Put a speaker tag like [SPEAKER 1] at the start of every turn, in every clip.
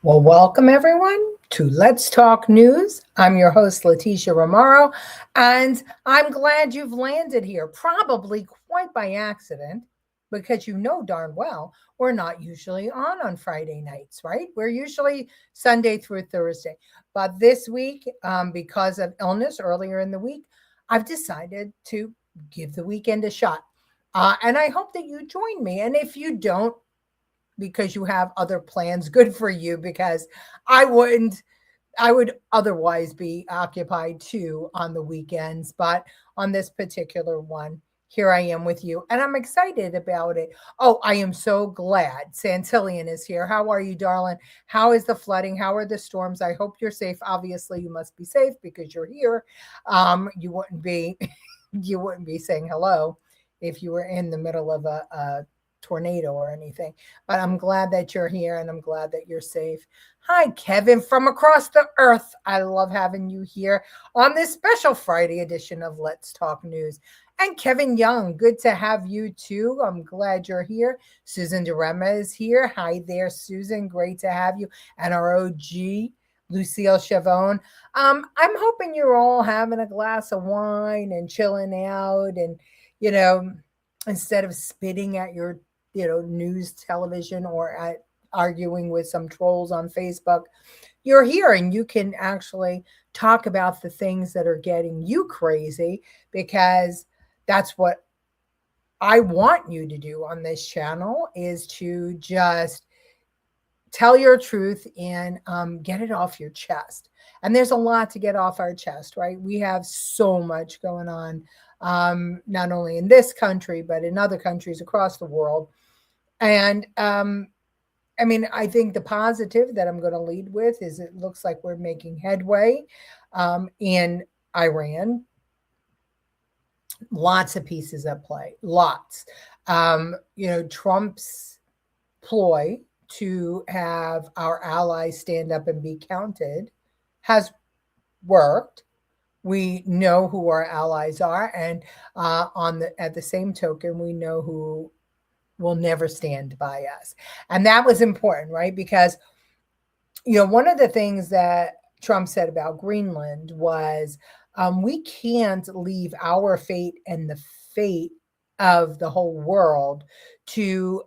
[SPEAKER 1] Well, welcome everyone to Let's Talk News. I'm your host, Leticia Remauro, and I'm glad you've landed here, probably quite by accident, because you know darn well we're not usually on Friday nights, right? We're usually Sunday through Thursday. But this week, because of illness earlier in the week, I've decided to give the weekend a shot. And I hope that you join me. And if you don't, because you have other plans, good for you, because I wouldn't. I would otherwise be occupied too on the weekends, but on this particular one, here I am with you, and I'm excited about it. Oh, I am so glad Santillion is here. How are you, darling? How is the flooding? How are the storms? I hope you're safe. Obviously, you must be safe because you're here. You wouldn't be, you wouldn't be saying hello if you were in the middle of a tornado or anything. But I'm glad that you're here and I'm glad that you're safe. Hi, Kevin from across the earth. I love having you here on this special Friday edition of Let's Talk News. And Kevin Young, good to have you too. I'm glad you're here. Susan DeRema is here. Hi there, Susan. Great to have you. And our OG, Lucille Chavone. I'm hoping you're all having a glass of wine and chilling out and, you know, instead of spitting at your news television or at arguing with some trolls on Facebook, you're here and you can actually talk about the things that are getting you crazy, because that's what I want you to do on this channel, is to just tell your truth and get it off your chest. And there's a lot to get off our chest, right? We have so much going on, not only in this country, but in other countries across the world. And I mean, I think the positive that I'm going to lead with is it looks like we're making headway in Iran. Lots of pieces at play, lots. Trump's ploy to have our allies stand up and be counted has worked. We know who our allies are, and at the same token, we know who will never stand by us. And that was important, right? Because, one of the things that Trump said about Greenland was we can't leave our fate and the fate of the whole world to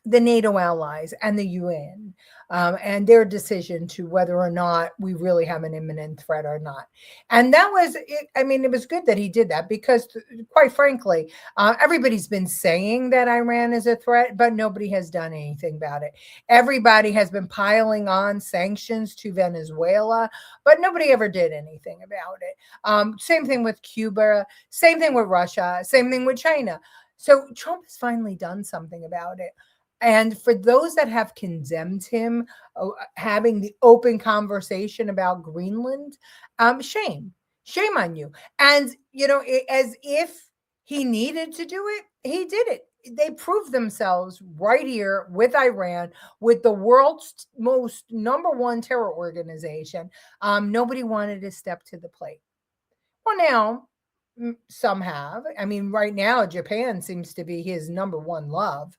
[SPEAKER 1] the NATO allies and the UN, and their decision to whether or not we really have an imminent threat or not. And that was it. I mean, it was good that he did that because, quite frankly, everybody's been saying that Iran is a threat, but nobody has done anything about it. Everybody has been piling on sanctions to Venezuela, but nobody ever did anything about it. Same thing with Cuba, same thing with Russia, same thing with China. So Trump has finally done something about it. And for those that have condemned him, having the open conversation about Greenland, shame on you. And, as if he needed to do it, he did it. They proved themselves right here with Iran, with the world's most number one terror organization. Nobody wanted to step to the plate. Well, now some have. I mean, right now, Japan seems to be his number one love,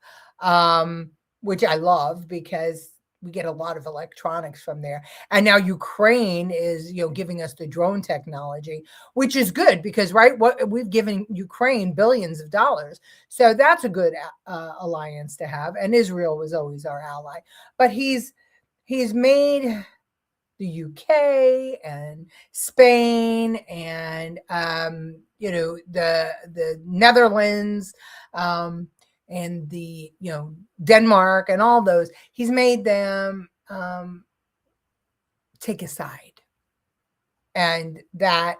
[SPEAKER 1] which I love because we get a lot of electronics from there. And now Ukraine is, giving us the drone technology, which is good because, right, what we've given Ukraine billions of dollars. So that's a good alliance to have. And Israel was always our ally. But he's made the UK and Spain and the Netherlands, and the Denmark and all those. He's made them take a side, and that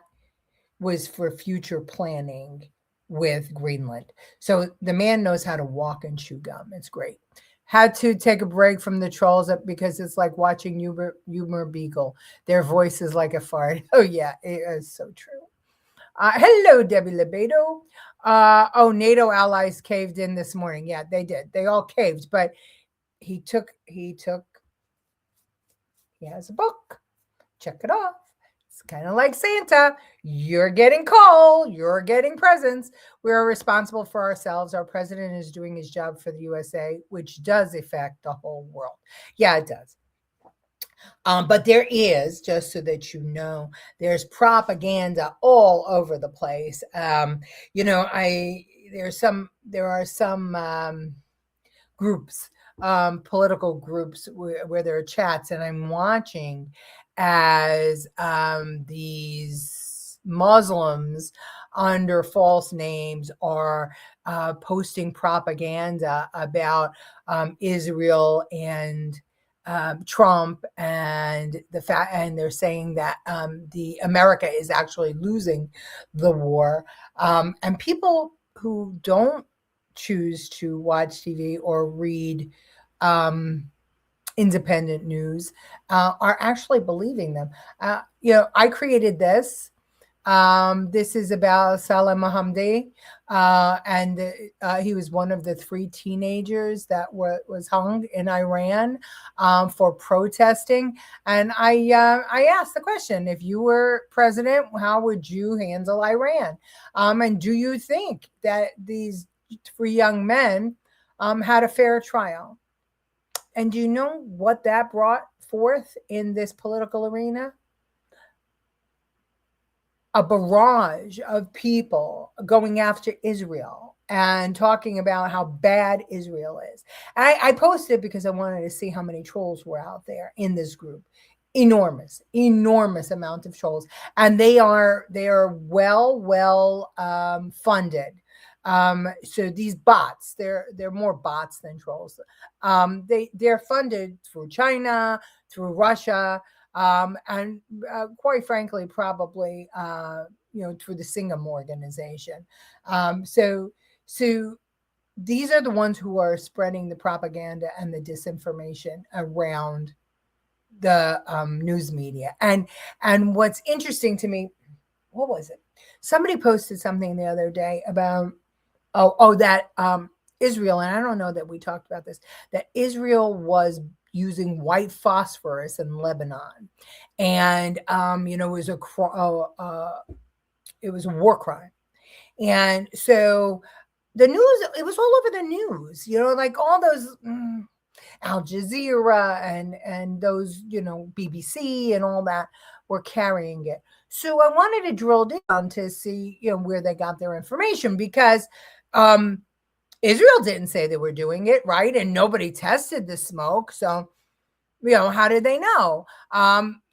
[SPEAKER 1] was for future planning with Greenland. So the man knows how to walk and chew gum. It's great. Had to take a break from the trolls because it's like watching Humor Beagle. Their voice is like a fart. Oh, yeah, it is so true. Hello, Debbie Lebedo. NATO allies caved in this morning. Yeah, they did. They all caved, but he has a book. Check it off. It's kind of like Santa. You're getting coal, you're getting presents. We're responsible for ourselves. Our president is doing his job for the USA, which does affect the whole world. Yeah, it does. But there is, just so that you know, there's propaganda all over the place. There are some groups, political groups where there are chats, and I'm watching as these Muslims under false names are posting propaganda about Israel and Trump and the fact, and they're saying that the America is actually losing the war, and people who don't choose to watch TV or read independent news are actually believing them. I created this. This is about Saleh Mohammadi, and he was one of the 3 teenagers that was hung in Iran for protesting. And I asked the question: if you were president, how would you handle Iran? And do you think that these 3 young men had a fair trial? And do you know what that brought forth in this political arena? A barrage of people going after Israel and talking about how bad Israel is. I posted because I wanted to see how many trolls were out there in this group. Enormous amount of trolls, and they are well funded. So these bots, they're more bots than trolls. They're funded through China, through Russia, and quite frankly, probably through the Singham organization. So these are the ones who are spreading the propaganda and the disinformation around the news media. And what's interesting to me, what was it? Somebody posted something the other day about that Israel, and I don't know that we talked about this, that Israel was using white phosphorus in Lebanon, and it was a war crime. And so the news, it was all over the news, like all those Al Jazeera and those, BBC and all that were carrying it. So I wanted to drill down to see, where they got their information, because Israel didn't say they were doing it, right? And nobody tested the smoke. So, how did they know?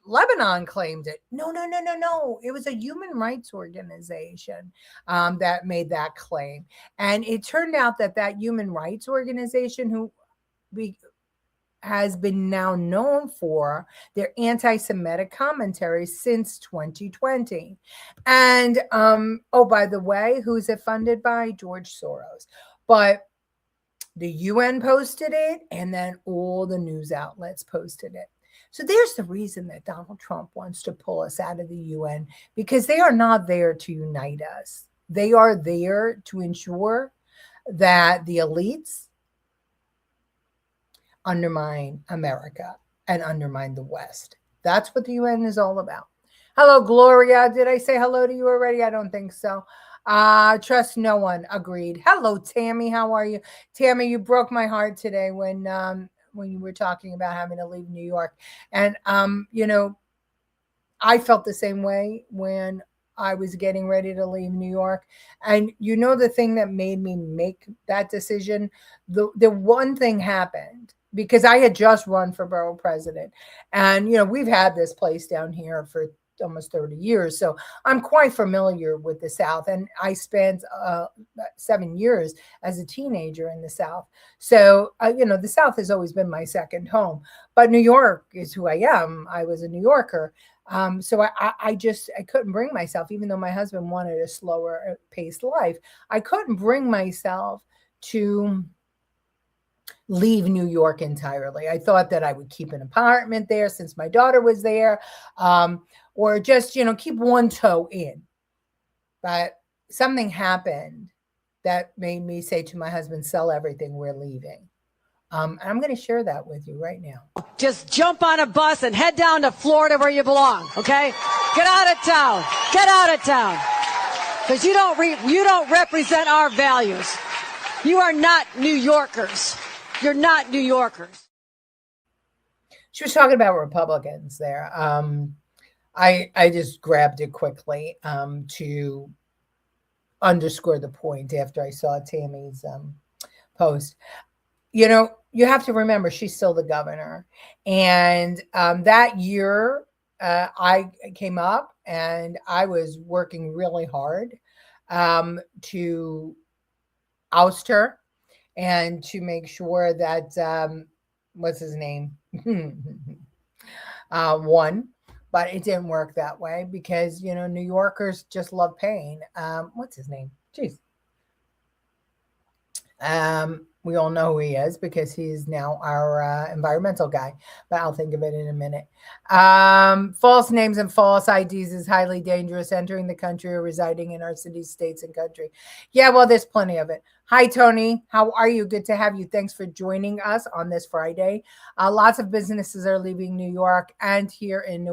[SPEAKER 1] Lebanon claimed it. No. It was a human rights organization that made that claim. And it turned out that human rights organization, who has been now known for their anti-Semitic commentary since 2020. And by the way, who's it funded by? George Soros. But the UN posted it, and then all the news outlets posted it. So there's the reason that Donald Trump wants to pull us out of the UN, because they are not there to unite us. They are there to ensure that the elites undermine America and undermine the West. That's what the UN is all about. Hello, Gloria. Did I say hello to you already? I don't think so. Trust no one. Agreed. Hello, Tammy. How are you? Tammy, you broke my heart today when you were talking about having to leave New York. And I felt the same way when I was getting ready to leave New York. And the thing that made me make that decision, the one thing happened, because I had just run for borough president. And, we've had this place down here for almost 30 years. So I'm quite familiar with the South. And I spent 7 years as a teenager in the South. So, the South has always been my second home. But New York is who I am. I was a New Yorker. So I couldn't bring myself, even though my husband wanted a slower paced life, I couldn't bring myself to leave New York entirely. I thought that I would keep an apartment there since my daughter was there, or just, keep one toe in. But something happened that made me say to my husband, sell everything, we're leaving. And I'm going to share that with you right now.
[SPEAKER 2] just jump on a bus and head down to Florida where you belong, okay? Get out of town. Get out of town. Because you don't represent our values. You are not New Yorkers. You're not New Yorkers.
[SPEAKER 1] She was talking about Republicans there. I just grabbed it quickly to underscore the point after I saw Tammy's post. You know, you have to remember she's still the governor. And that year I came up and I was working really hard to oust her and to make sure that, what's his name? Won. But it didn't work that way because, you know, New Yorkers just love pain. What's his name? Jeez. We all know who he is because he's now our environmental guy, but I'll think of it in a minute. False names and false IDs is highly dangerous. Entering the country or residing in our cities, states, and country. Yeah, well, there's plenty of it. Hi, Tony. How are you? Good to have you. Thanks for joining us on this Friday. Lots of businesses are leaving New York and here in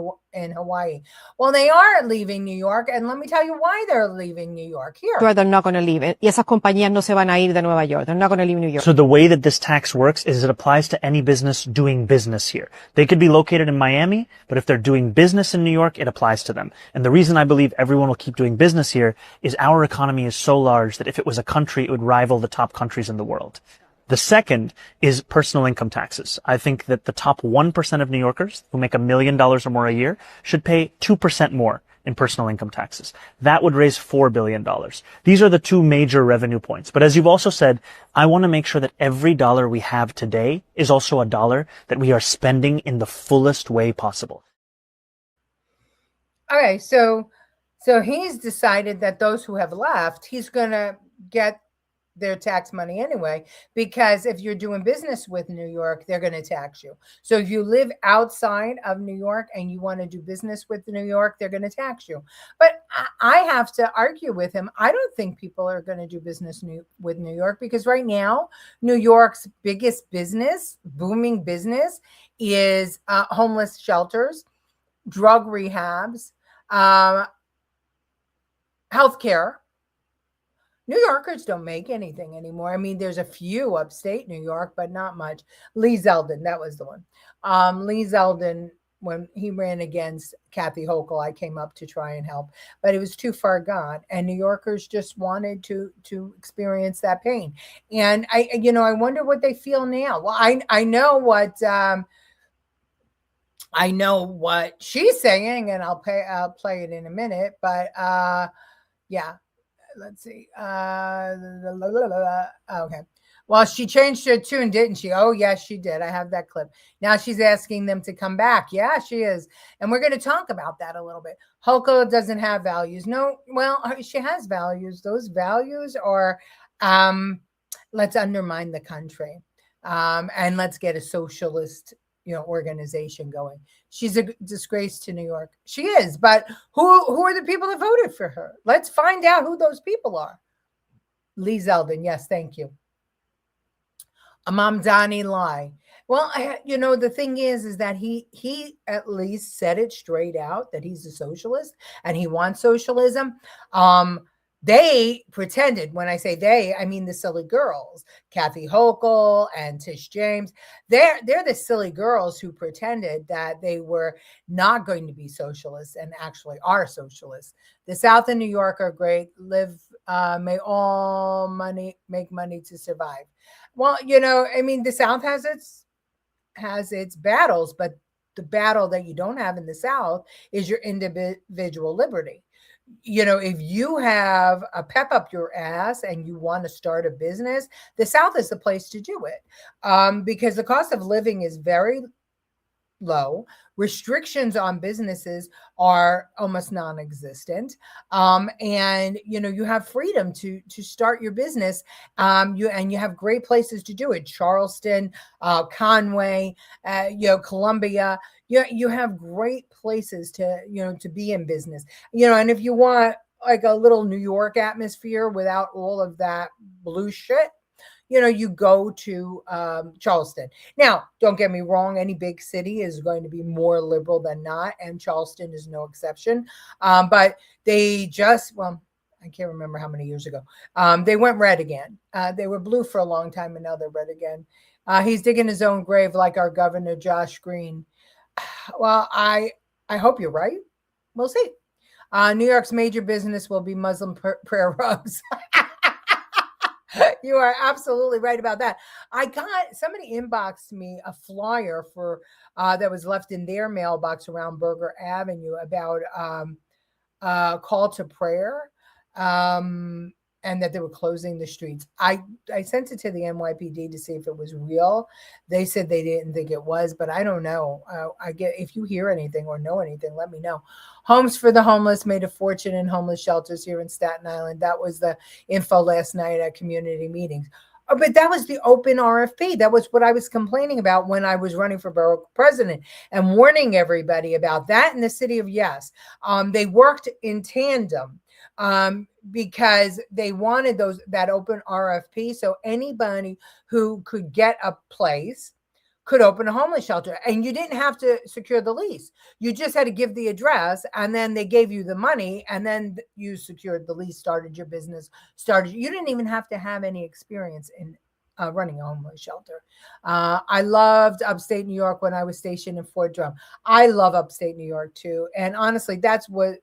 [SPEAKER 1] Hawaii. Well, they are leaving New York, and let me tell you why they're leaving New York. Here.
[SPEAKER 3] They're not going to leave. Y esas compañías no se van a ir de Nueva York. They're not going to leave New York.
[SPEAKER 4] So the way that this tax works is it applies to any business doing business here. They could be located in Miami, but if they're doing business in New York, it applies to them. And the reason I believe everyone will keep doing business here is our economy is so large that if it was a country, it would rival the top countries in the world. The second is personal income taxes. I think that the top 1% of New Yorkers who make $1 million or more a year should pay 2% more in personal income taxes. That would raise $4 billion. These are the two major revenue points. But as you've also said, I want to make sure that every dollar we have today is also a dollar that we are spending in the fullest way possible.
[SPEAKER 1] Okay, so he's decided that those who have left, he's going to get their tax money anyway, because if you're doing business with New York, they're going to tax you. So if you live outside of New York and you want to do business with New York, they're going to tax you. But I have to argue with him. I don't think people are going to do business with New York because right now, New York's biggest business, booming business, is homeless shelters, drug rehabs, healthcare. New Yorkers don't make anything anymore. I mean, there's a few upstate New York, but not much. Lee Zeldin, that was the one. Lee Zeldin, when he ran against Kathy Hochul, I came up to try and help, but it was too far gone. And New Yorkers just wanted to experience that pain. And I wonder what they feel now. Well, I know what she's saying, and I'll play it in a minute. But yeah. Let's see. Okay. Well, she changed her tune, didn't she? Oh, yes, she did. I have that clip. Now she's asking them to come back. Yeah, she is. And we're going to talk about that a little bit. Hochul doesn't have values. No, well, she has values. Those values are, let's undermine the country and let's get a socialist organization going. She's a disgrace to New York. She is, but who are the people that voted for her? Let's find out who those people are. Lee Zeldin, yes, thank you. Mamdani Lai. Well, the thing is that he at least said it straight out that he's a socialist and he wants socialism. They pretended, when I say they, I mean the silly girls, Kathy Hochul and Tish James. They're the silly girls who pretended that they were not going to be socialists and actually are socialists. The South and New York are great. May all make money to survive. Well, the South has its battles, but the battle that you don't have in the South is your individual liberty. If you have a pep up your ass and you want to start a business, the South is the place to do it because the cost of living is very low. Restrictions on businesses are almost non-existent. And, you have freedom to start your business. You have great places to do it. Charleston, Conway, Columbia. You have great places to be in business, and if you want like a little New York atmosphere without all of that blue shit, you go to Charleston. Now, don't get me wrong, any big city is going to be more liberal than not, and Charleston is no exception. But they well, I can't remember how many years ago, they went red again. They were blue for a long time, and now they're red again. He's digging his own grave like our governor, Josh Green. Well, I hope you're right. We'll see. New York's major business will be Muslim prayer rugs. You are absolutely right about that. Somebody inboxed me a flyer for that was left in their mailbox around Berger Avenue about call to prayer, and that they were closing the streets. I sent it to the NYPD to see if it was real. They said they didn't think it was, but I don't know. If you hear anything or know anything, let me know. Homes for the homeless made a fortune in homeless shelters here in Staten Island. That was the info last night at community meetings. Oh, but that was the open RFP. That was what I was complaining about when I was running for borough president and warning everybody about that in the city of Yes. They worked in tandem because they wanted that open RFP. So anybody who could get a place could open a homeless shelter, and you didn't have to secure the lease. You just had to give the address, and then they gave you the money, and then you secured the lease, started your business, you didn't even have to have any experience in running a homeless shelter. I loved upstate New York when I was stationed in Fort Drum. I love upstate New York too. And honestly, that's what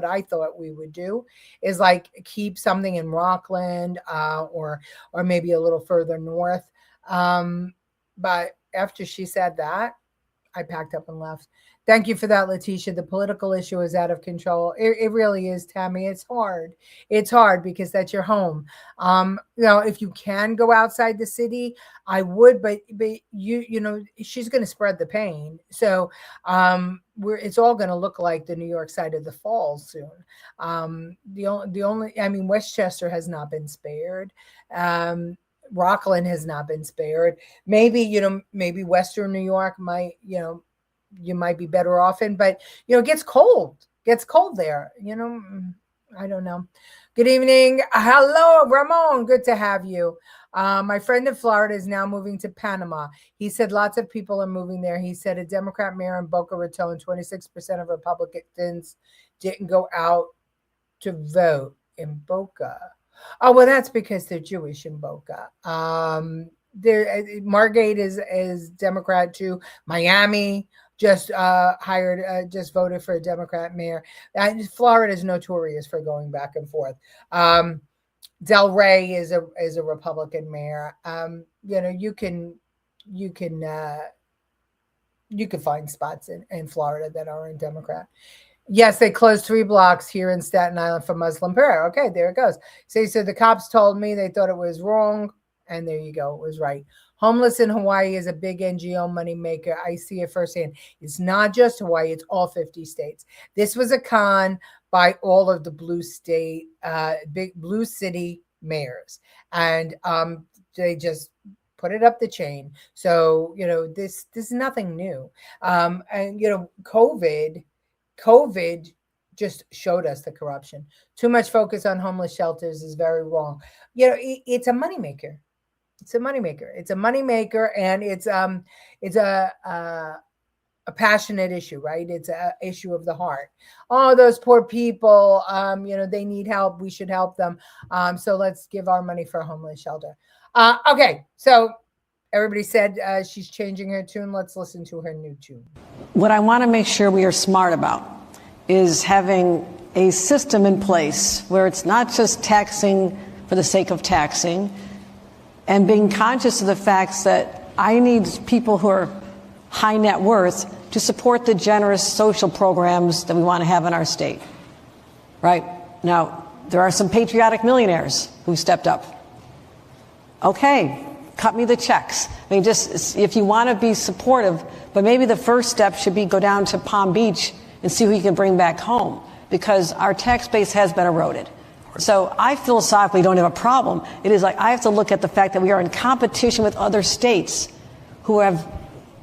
[SPEAKER 1] I thought we would do, is like keep something in Rockland or maybe a little further north. But after she said that, I packed up and left. Thank you for that, Letitia. The political issue is out of control. It really is, Tammy. It's hard. It's hard because that's your home. If you can go outside the city, I would, but she's going to spread the pain. So it's all going to look like the New York side of the falls soon. Westchester has not been spared. Rockland has not been spared. Maybe Western New York might, you might be better off in, but it gets cold there. I don't know. Good evening. Hello, Ramon. Good to have you. My friend in Florida is now moving to Panama. He said lots of people are moving there. He said a Democrat mayor in Boca Raton, 26% of Republicans didn't go out to vote in Boca. Oh, well, that's because they're Jewish in Boca. Margate is Democrat too. Miami just just voted for a Democrat mayor. Florida is notorious for going back and forth. Del Rey is a Republican mayor. You can find spots in Florida that are in Democrat. Yes, they closed 3 blocks here in Staten Island for Muslim prayer. Okay, there it goes. So the cops told me they thought it was wrong, and there you go. It was right. Homeless in Hawaii is a big NGO moneymaker. I see it firsthand. It's not just Hawaii. It's all 50 states. This was a con by all of the big blue city mayors. And they just put it up the chain. So, this is nothing new. And, COVID just showed us the corruption. Too much focus on homeless shelters is very wrong. It's a moneymaker. It's a moneymaker. It's a moneymaker, and it's a passionate issue, right? It's an issue of the heart. Oh, those poor people, they need help. We should help them. So let's give our money for a homeless shelter. Okay, so everybody said she's changing her tune. Let's listen to her new tune.
[SPEAKER 2] What I want to make sure we are smart about is having a system in place where it's not just taxing for the sake of taxing, and being conscious of the facts that I need people who are high net worth to support the generous social programs that we want to have in our state. Right? Now, there are some patriotic millionaires who stepped up. Okay, cut me the checks. Just if you want to be supportive, but maybe the first step should be go down to Palm Beach and see who you can bring back home, because our tax base has been eroded. So I philosophically don't have a problem. It is like I have to look at the fact that we are in competition with other states who have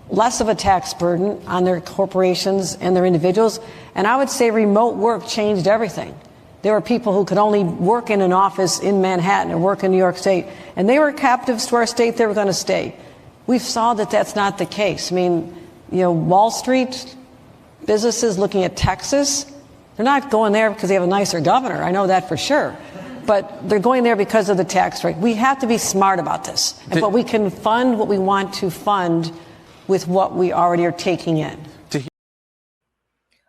[SPEAKER 2] less of a tax burden on their corporations and their individuals. And I would say remote work changed everything. There were people who could only work in an office in Manhattan or work in New York State, and they were captives to our state. They were going to stay. We saw that that's not the case. I mean, Wall Street businesses looking at Texas, they're not going there because they have a nicer governor. I know that for sure. But they're going there because of the tax rate. We have to be smart about this. But we can fund what we want to fund with what we already are taking in.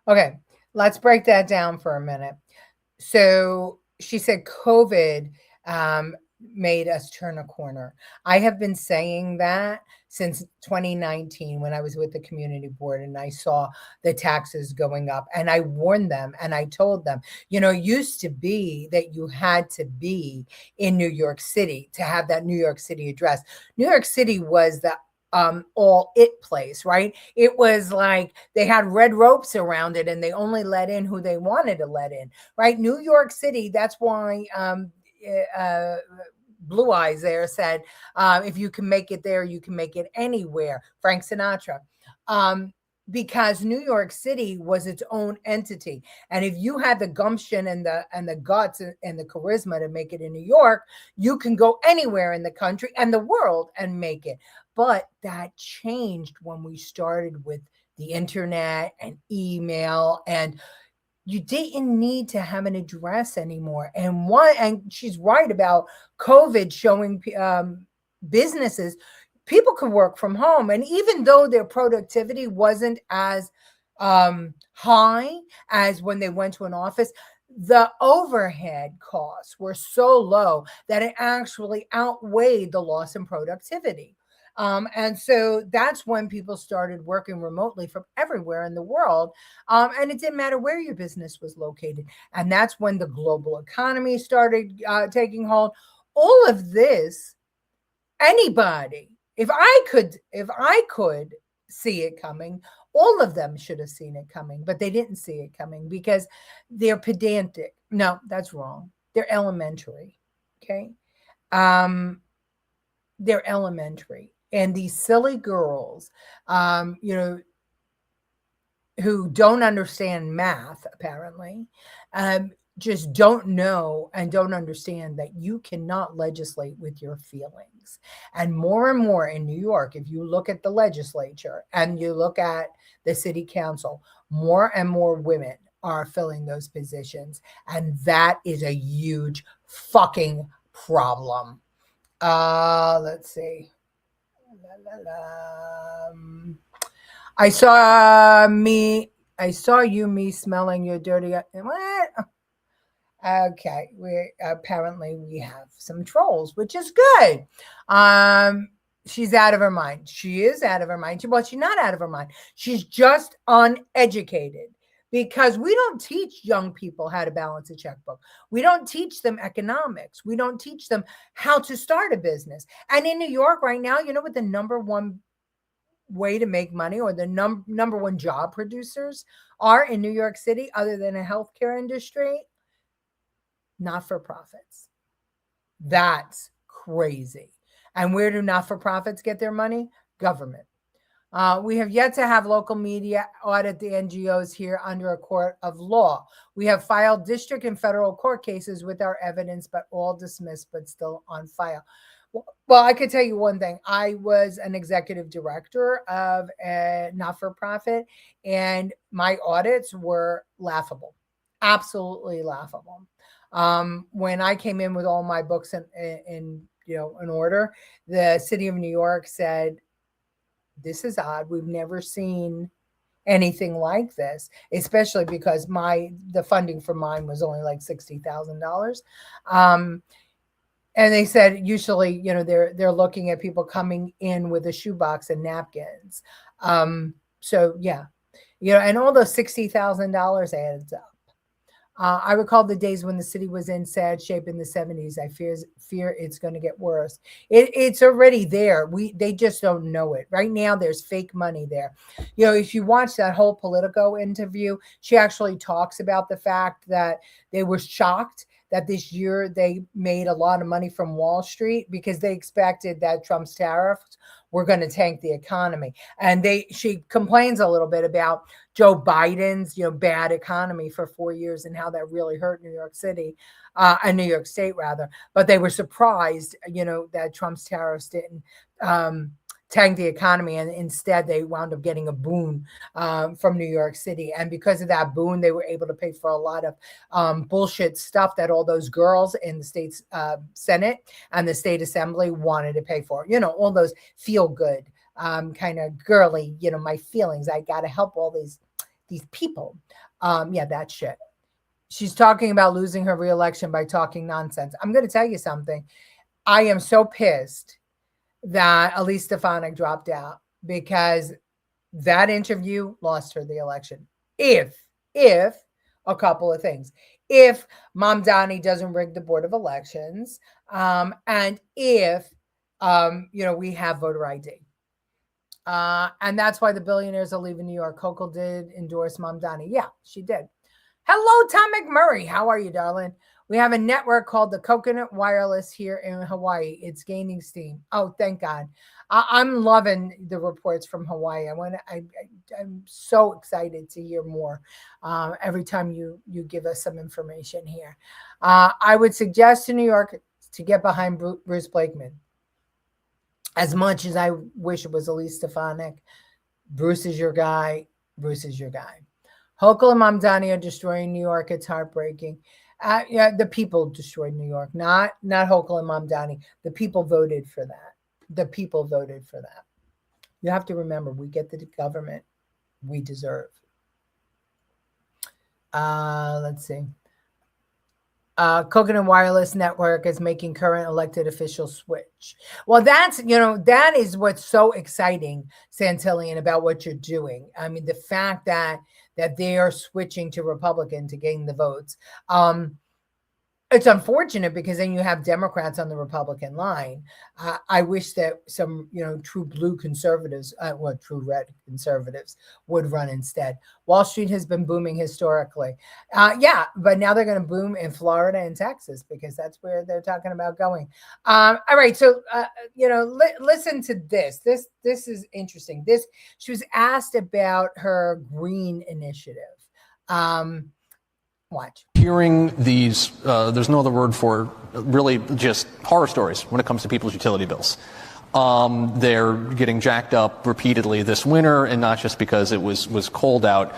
[SPEAKER 1] Okay, let's break that down for a minute. So she said COVID made us turn a corner. I have been saying that since 2019 when I was with the community board and I saw the taxes going up, and I warned them and I told them, it used to be that you had to be in New York City to have that New York City address. New York City was the all it place, right? It was like they had red ropes around it and they only let in who they wanted to let in, right? New York City, that's why Blue Eyes there said, if you can make it there, you can make it anywhere. Frank Sinatra. Because New York City was its own entity. And if you had the gumption and the guts and the charisma to make it in New York, you can go anywhere in the country and the world and make it. But that changed when we started with the internet and email, and you didn't need to have an address anymore. And she's right about COVID showing businesses, people could work from home. And even though their productivity wasn't as high as when they went to an office, the overhead costs were so low that it actually outweighed the loss in productivity. And so that's when people started working remotely from everywhere in the world. And it didn't matter where your business was located. And that's when the global economy started taking hold. All of this, anybody, if I could see it coming, all of them should have seen it coming, but they didn't see it coming because they're pedantic. No, that's wrong. They're elementary. Okay. They're elementary. And these silly girls, who don't understand math, apparently, just don't know and don't understand that you cannot legislate with your feelings. And more in New York, if you look at the legislature and you look at the city council, more and more women are filling those positions. And that is a huge fucking problem. Let's see. I saw you smelling your dirty. What? Okay, we have some trolls, which is good. She's out of her mind. She is out of her mind. Well, she's not out of her mind. She's just uneducated. Because we don't teach young people how to balance a checkbook. We don't teach them economics. We don't teach them how to start a business. And in New York right now, you know what the number one way to make money, or the number one job producers are in New York City, other than a healthcare industry? Not-for-profits. That's crazy. And where do not-for-profits get their money? Government. We have yet to have local media audit the NGOs here under a court of law. We have filed district and federal court cases with our evidence, but all dismissed, but still on file. Well, I could tell you one thing. I was an executive director of a not-for-profit, and my audits were laughable, absolutely laughable. When I came in with all my books in order, the city of New York said, "This is odd. We've never seen anything like this," especially because the funding for mine was only like $60,000. And they said usually, they're looking at people coming in with a shoebox and napkins. So yeah, and all those $60,000 adds up. I recall the days when the city was in sad shape in the 70s. I fear it's going to get worse. It's already there. They just don't know it. Right now, there's fake money there. If you watch that whole Politico interview, she actually talks about the fact that they were shocked that this year they made a lot of money from Wall Street because they expected that Trump's tariffs we're going to tank the economy. And she complains a little bit about Joe Biden's, bad economy for 4 years and how that really hurt New York City, and New York State rather. But they were surprised, that Trump's tariffs didn't tank the economy, and instead they wound up getting a boon from New York City. And because of that boon, they were able to pay for a lot of bullshit stuff that all those girls in the state's Senate and the state assembly wanted to pay for. All those feel good, kind of girly, my feelings. I got to help all these people. That shit. She's talking about losing her reelection by talking nonsense. I'm going to tell you something. I am so pissed that Elise Stefanik dropped out, because that interview lost her the election. If a couple of things, if Mamdani doesn't rig the Board of Elections, and if we have voter ID, and that's why the billionaires are leaving New York. Hochul did endorse Mamdani. Yeah, she did. Hello, Tom McMurray. How are you, darling? We have a network called the Coconut Wireless here in Hawaii. It's gaining steam. Oh, thank God. I'm loving the reports from Hawaii. I'm so excited to hear more every time you give us some information here. I would suggest to New York to get behind Bruce Blakeman. As much as I wish it was Elise Stefanik, Bruce is your guy. Bruce is your guy. Hochul and Mamdani are destroying New York. It's heartbreaking. The people destroyed New York, not Hochul and Mamdani. The people voted for that. The people voted for that. You have to remember, we get the government we deserve. Let's see. Coconut Wireless Network is making current elected officials switch. Well, that is what's so exciting, Santillian, about what you're doing. I mean, the fact that they are switching to Republican to gain the votes. It's unfortunate, because then you have Democrats on the Republican line. I wish that some, true blue conservatives, true red conservatives would run instead. Wall Street has been booming historically. But now they're going to boom in Florida and Texas, because that's where they're talking about going. All right. So, listen to this. This is interesting. She was asked about her green initiative. Watch.
[SPEAKER 5] Hearing these, there's no other word for it, really just horror stories when it comes to people's utility bills. They're getting jacked up repeatedly this winter, and not just because it was cold out.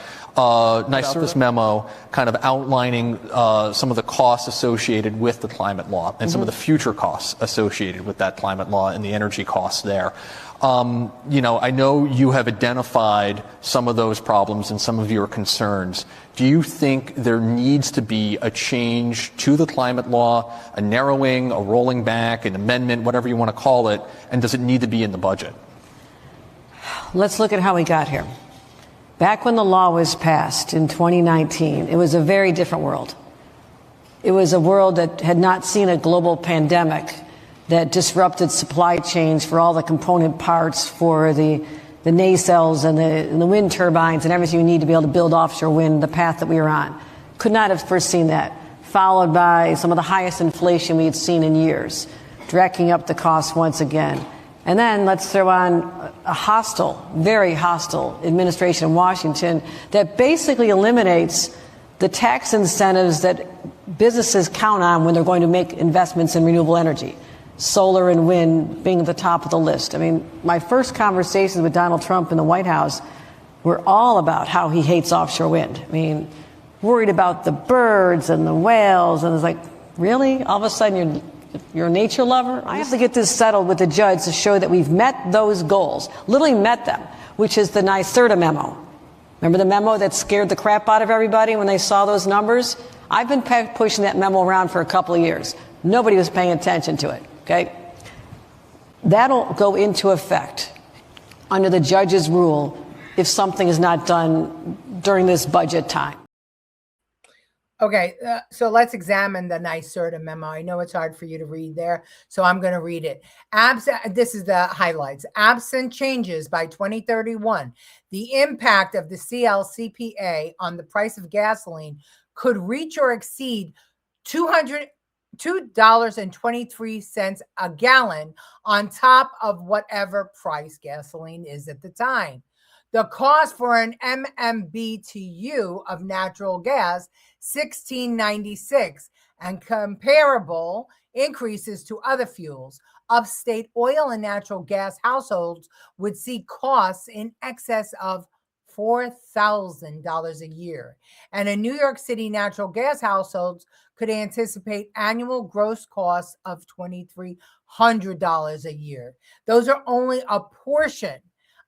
[SPEAKER 5] Nice this memo kind of outlining some of the costs associated with the climate law and some of the future costs associated with that climate law and the energy costs there. I know you have identified some of those problems and some of your concerns. Do you think there needs to be a change to the climate law, a narrowing, a rolling back, an amendment, whatever you want to call it, and does it need to be in the budget?
[SPEAKER 2] Let's look at how we got here. Back when the law was passed in 2019, it was a very different world. It was a world that had not seen a global pandemic that disrupted supply chains for all the component parts for the nacelles and the wind turbines and everything you need to be able to build offshore wind, the path that we were on. Could not have foreseen that. Followed by some of the highest inflation we had seen in years, directing up the costs once again. And then let's throw on a hostile, very hostile administration in Washington that basically eliminates the tax incentives that businesses count on when they're going to make investments in renewable energy. Solar and wind being at the top of the list. I mean, my first conversations with Donald Trump in the White House were all about how he hates offshore wind. I mean, worried about the birds and the whales, and it's like, really? All of a sudden you're a nature lover? I have to get this settled with the judge to show that we've met those goals, literally met them, which is the NYSERDA memo. Remember the memo that scared the crap out of everybody when they saw those numbers? I've been pushing that memo around for a couple of years. Nobody was paying attention to it. Okay, that'll go into effect under the judge's rule if something is not done during this budget time.
[SPEAKER 1] Okay, so let's examine the NYSERDA memo. I know it's hard for you to read there, so I'm going to read it. This is the highlights. Absent changes by 2031, the impact of the CLCPA on the price of gasoline could reach or exceed $2.23 a gallon on top of whatever price gasoline is at the time. The cost for an MMBTU of natural gas, $16.96, and comparable increases to other fuels. Upstate oil and natural gas households would see costs in excess of $4,000 a year. And in New York City, natural gas households could anticipate annual gross costs of $2,300 a year. Those are only a portion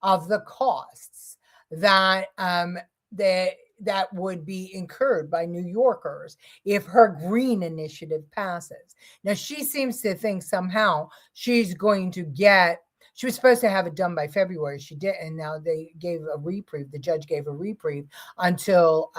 [SPEAKER 1] of the costs that that would be incurred by New Yorkers if her green initiative passes. Now, she seems to think somehow she's going to get, she was supposed to have it done by February. She didn't. Now they gave a reprieve. The judge gave a reprieve until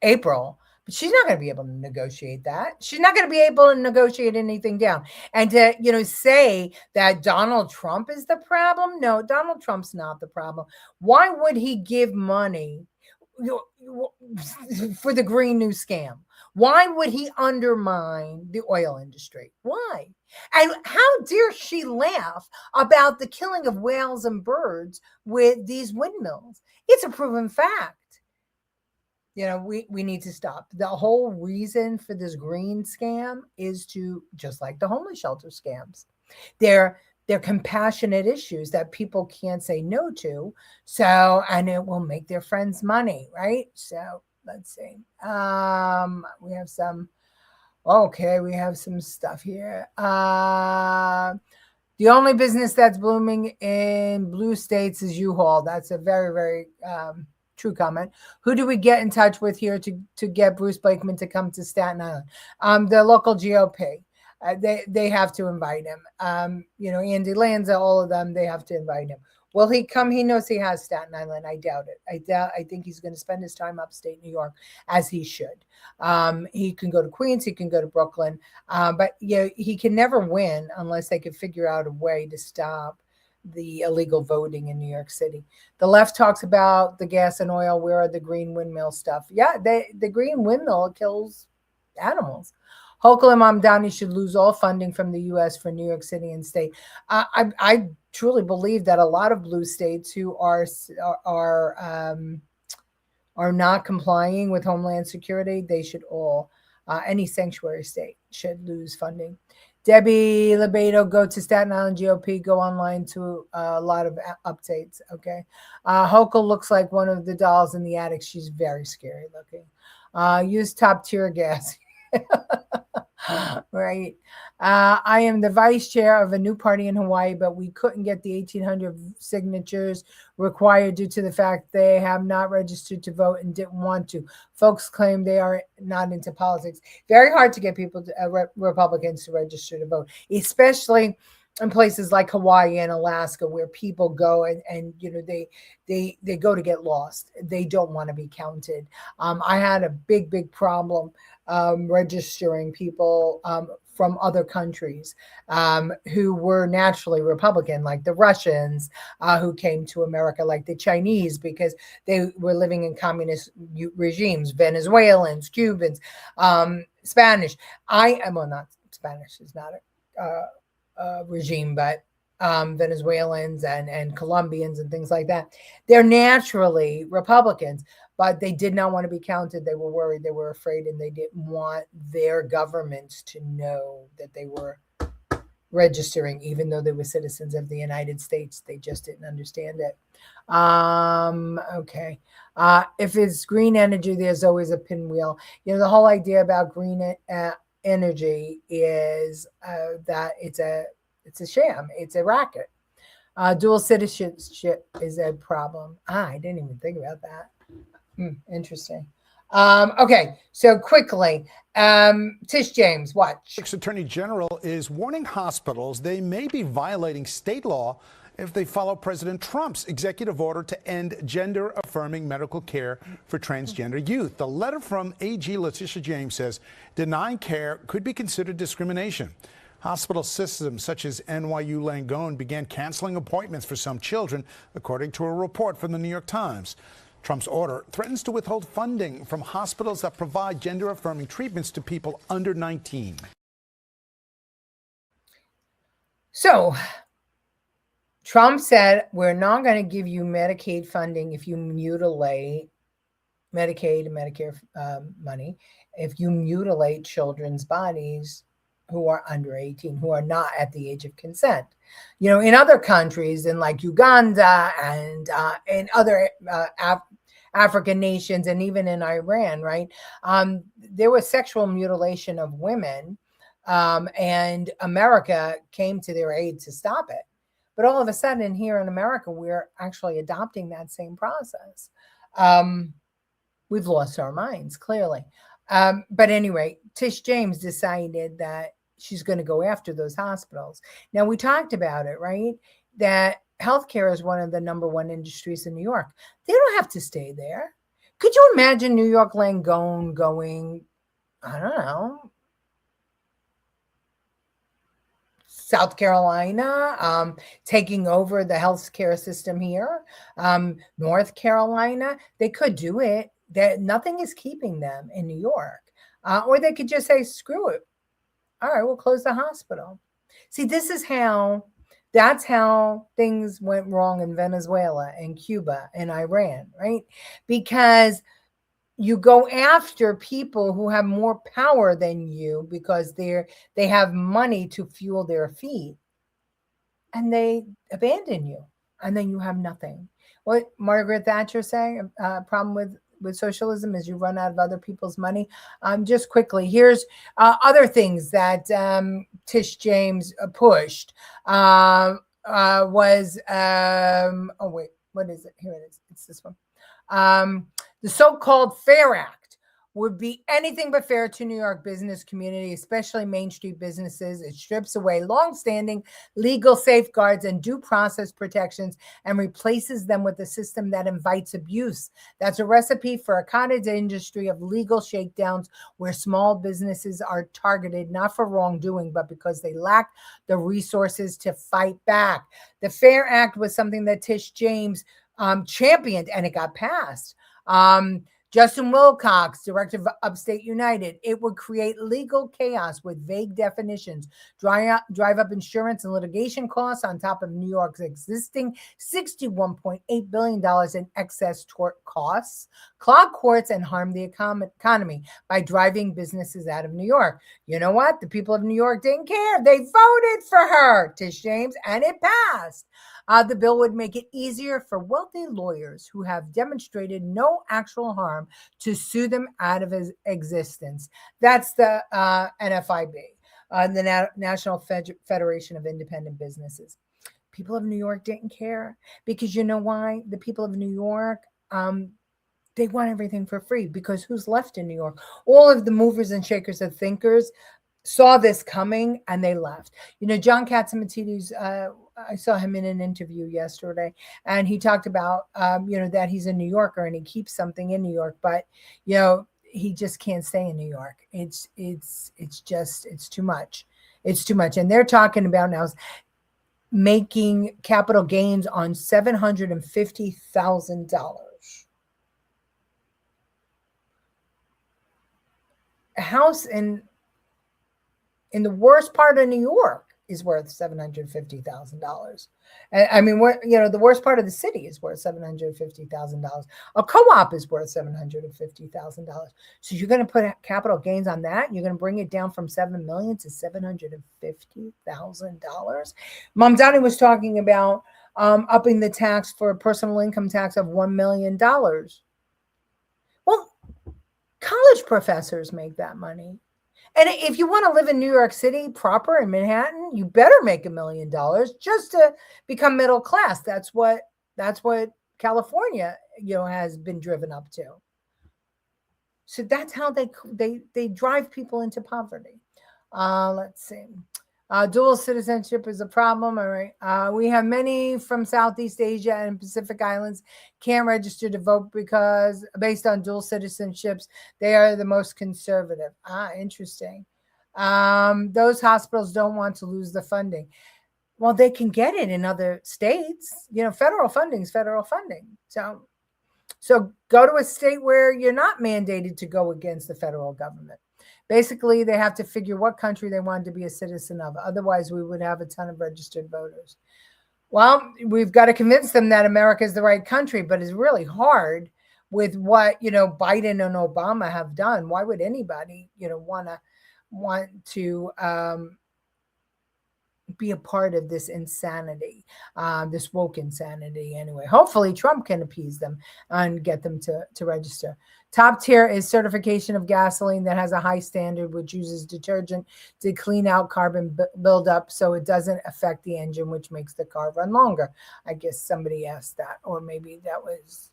[SPEAKER 1] April. But she's not going to be able to negotiate that. She's not going to be able to negotiate anything down. And to, say that Donald Trump is the problem? No, Donald Trump's not the problem. Why would he give money for the Green New scam? Why would he undermine the oil industry? Why? And how dare she laugh about the killing of whales and birds with these windmills? It's a proven fact. We need to stop. The whole reason for this green scam is to, just like the homeless shelter scams, they're compassionate issues that people can't say no to. So, and it will make their friends money, right? So let's see. We have some stuff here. The only business that's blooming in blue states is U-Haul. That's a very, very true comment. Who do we get in touch with here to get Bruce Blakeman to come to Staten Island? The local GOP. They have to invite him. Andy Lanza, all of them, they have to invite him. Will he come? He knows he has Staten Island. I doubt it. I think he's going to spend his time upstate New York, as he should. He can go to Queens. He can go to Brooklyn. But he can never win unless they can figure out a way to stop the illegal voting in New York City. The left talks about the gas and oil. Where are the green windmill stuff? Yeah, the green windmill kills animals. Hochul and Mamdani should lose all funding from the U.S. for New York City and state. I truly believe that a lot of blue states who are not complying with Homeland Security, they should all, any sanctuary state should lose funding. Debbie Lebedo, go to Staten Island GOP, go online to a lot of updates, okay? Hochul looks like one of the dolls in the attic. She's very scary looking. Use top tier gas. Right. I am the vice chair of a new party in Hawaii, but we couldn't get the 1,800 signatures required due to the fact they have not registered to vote and didn't want to. Folks claim they are not into politics. Very hard to get people, Republicans, to register to vote, especially in places like Hawaii and Alaska, where people go and they go to get lost. They don't want to be counted. I had a big problem registering people from other countries who were naturally Republican, like the Russians who came to America, like the Chinese, because they were living in communist regimes, Venezuelans, Cubans, Spanish. Not Spanish is not a regime, but Venezuelans and Colombians and things like that. They're naturally Republicans, but they did not want to be counted. They were worried, they were afraid, and they didn't want their governments to know that they were registering, even though they were citizens of the United States. They just didn't understand it. Okay. If it's green energy, there's always a pinwheel. The whole idea about green energy is that it's a sham. It's a racket. Dual citizenship is a problem. I didn't even think about that. Interesting. Okay, so quickly, Tish James, watch.
[SPEAKER 6] Attorney General is warning hospitals they may be violating state law if they follow President Trump's executive order to end gender-affirming medical care for transgender youth. The letter from AG Leticia James says denying care could be considered discrimination. Hospital systems such as NYU Langone began canceling appointments for some children, according to a report from the New York Times. Trump's order threatens to withhold funding from hospitals that provide gender-affirming treatments to people under 19.
[SPEAKER 1] So Trump said, we're not going to give you Medicaid funding if you mutilate Medicaid and Medicare money, if you mutilate children's bodies who are under 18, who are not at the age of consent. You know, in other countries, in like Uganda and in other African nations, and even in Iran, right, there was sexual mutilation of women, and America came to their aid to stop it. But all of a sudden here in America, we're actually adopting that same process. We've lost our minds, clearly. But anyway, Tish James decided that she's going to go after those hospitals. Now, we talked about it, right? That healthcare is one of the #1 industries in New York. They don't have to stay there. Could you imagine New York Langone going, I don't know, South Carolina, taking over the healthcare system here, North Carolina? They could do it. Nothing is keeping them in New York. Or they could just say, screw it. All right, we'll close the hospital. See, that's how things went wrong in Venezuela and Cuba and Iran, right? Because you go after people who have more power than you because they have money to fuel their feet, and they abandon you, and then you have nothing. What Margaret Thatcher say, problem with socialism is you run out of other people's money. Just quickly, here's other things that Tish James pushed. Oh wait, what is it? Here it is. It's this one. The so-called Fair Act would be anything but fair to New York business community, especially Main Street businesses. It strips away long-standing legal safeguards and due process protections and replaces them with a system that invites abuse. That's a recipe for a cottage industry of legal shakedowns where small businesses are targeted not for wrongdoing, but because they lack the resources to fight back. The Fair Act was something that Tish James championed, and it got passed. Justin Wilcox, director of Upstate United, it would create legal chaos with vague definitions, drive up insurance and litigation costs on top of New York's existing $61.8 billion in excess tort costs, clog courts, and harm the economy by driving businesses out of New York. You know what? The people of New York didn't care. They voted for her, Tish James, and it passed. The bill would make it easier for wealthy lawyers who have demonstrated no actual harm to sue them out of existence. That's the NFIB, the National Federation of Independent Businesses. People of New York didn't care because you know why? The people of New York, they want everything for free because who's left in New York? All of the movers and shakers and thinkers saw this coming and they left. You know, John Catsimatidis, I saw him in an interview yesterday, and he talked about, that he's a New Yorker and he keeps something in New York, but, he just can't stay in New York. It's too much. It's too much. And they're talking about now making capital gains on $750,000. A house in the worst part of New York is worth $750,000. I mean, the worst part of the city is worth $750,000. A co-op is worth $750,000. So you're going to put capital gains on that. You're going to bring it down from $7 million to $750,000. Mom Donnie was talking about upping the tax for a personal income tax of $1 million. Well, college professors make that money. And if you want to live in New York City proper in Manhattan, you better make $1 million just to become middle class. That's what California, has been driven up to. So that's how they drive people into poverty. Let's see. Dual citizenship is a problem. All right. We have many from Southeast Asia and Pacific Islands can't register to vote because based on dual citizenships, they are the most conservative. Interesting. Those hospitals don't want to lose the funding. Well, they can get it in other states. Federal funding is federal funding. So So go to a state where you're not mandated to go against the federal government. Basically, they have to figure what country they want to be a citizen of. Otherwise, we would have a ton of registered voters. Well, we've got to convince them that America is the right country, but it's really hard with what, Biden and Obama have done. Why would anybody, want to be a part of this insanity, this woke insanity anyway. Hopefully Trump can appease them and get them to register. Top tier is certification of gasoline that has a high standard, which uses detergent to clean out carbon buildup so it doesn't affect the engine, which makes the car run longer. I guess somebody asked that, or maybe that was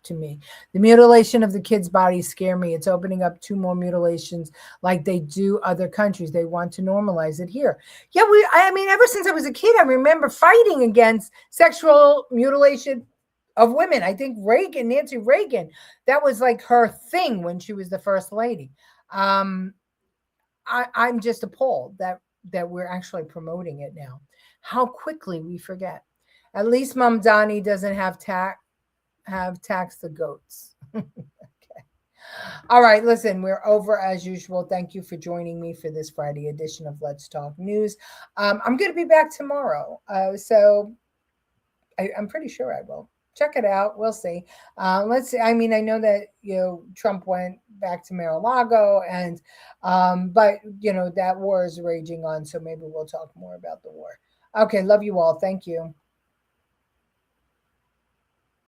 [SPEAKER 1] to me. The mutilation of the kids' bodies scare me. It's opening up 2 more mutilations like they do other countries. They want to normalize it here. Yeah, ever since I was a kid, I remember fighting against sexual mutilation of women. I think Nancy Reagan, that was like her thing when she was the first lady. I'm just appalled that we're actually promoting it now. How quickly we forget. At least Mom Donnie doesn't have tax the goats. Okay. All right, listen, we're over as usual. Thank you for joining me for this Friday edition of Let's Talk News. I'm going to be back tomorrow, so I'm pretty sure I will. Check it out. We'll see. Let's see. I mean, I know that Trump went back to Mar-a-Lago, and but that war is raging on. So maybe we'll talk more about the war. Okay, love you all. Thank you.